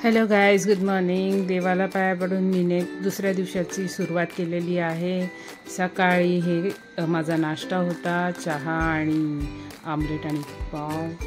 Hello guys, good morning. देवाला पाया पडून मीने दुसऱ्या दिवसाची सुरुवात केलेली आहे. सकाळी हे माझा नाश्ता होता, चहा आणि आमलेट आणि पाव.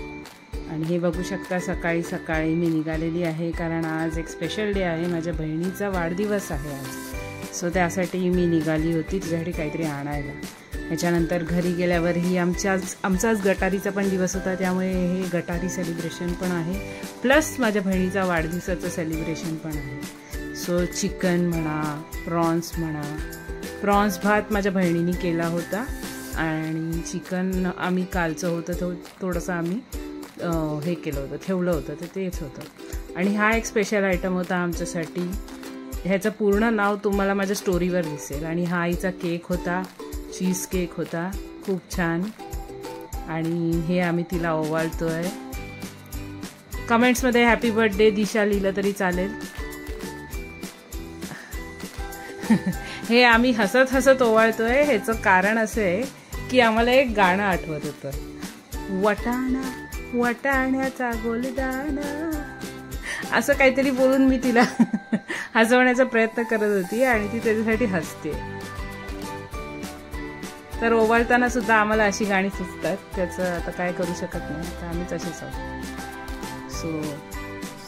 आणि हे बघू शकता सकाळी सकाळी मी निघालेली आहे, कारण आज एक स्पेशल डे आहे. माझ्या बहिणीचा वाढदिवस आहे आज, सो त्यासाठी मी निघाली होती तिच्यासाठी काहीतरी आणायला. त्याच्यानंतर घरी गेल्यावरही आमचाच गटारीचा पण दिवस होता, त्यामुळे हे गटारी सेलिब्रेशन पण आहे, प्लस माझ्या बहिणीचा वाढदिवसाचं सेलिब्रेशन पण आहे. सो चिकन म्हणा, प्रॉन्स म्हणा, प्रॉन्स भात माझ्या बहिणीने केला होता आणि चिकन आम्ही कालचं होतं थोडंसं आम्ही हे केलं होतं, ठेवलं होतं, तर तेच होतं. आणि हा एक स्पेशल आयटम होता आमच्यासाठी. ह्याचं पूर्ण नाव तुम्हाला माझ्या स्टोरीवर दिसेल. आणि हा आईचा केक होता, चीज केक होता, खूप छान. आणि हे आम्ही तिला ओवाळतोय. कमेंट्समध्ये हॅपी बर्थडे दिशा लिहिलं तरी चालेल. हे आम्ही हसत हसत ओवाळतोय. ह्याचं कारण असं आहे की आम्हाला एक गाणं आठवत होतं, वटाणा वटाण्याचा गोलदाणा, असं काहीतरी बोलून मी तिला हसवण्याचा प्रयत्न करत होती आणि ती त्याच्यासाठी हसते. तर ओवाळताना सुद्धा आम्हाला अशी गाणी सुचतात, त्याचं आता काय करू शकत नाही, तर आम्ही तसेच आहोत. सो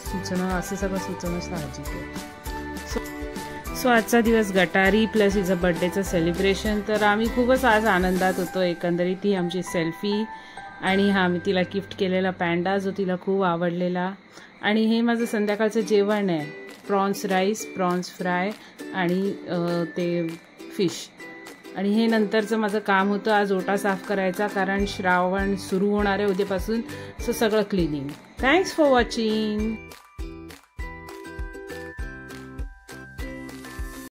सुचणं, असं सगळं सुचणं साहजिक आहे. सो आजचा दिवस गटारी प्लस हिचं बर्थडेचं सेलिब्रेशन, तर आम्ही खूपच आज आनंदात होतो. एकंदरीत ही आमची सेल्फी आणि हा मी तिला गिफ्ट केलेला पॅन्डा, जो तिला खूप आवडलेला. आणि हे माझं संध्याकाळचं जेवण आहे, प्रॉन्स राईस, प्रॉन्स फ्राय आणि ते फिश. आणि हे नंतरचं माझं काम होतं आज ओटा साफ करायचा, कारण श्रावण सुरू होणार आहे उद्यापासून. सो सगळं क्लिनिंग. Thanks for watching.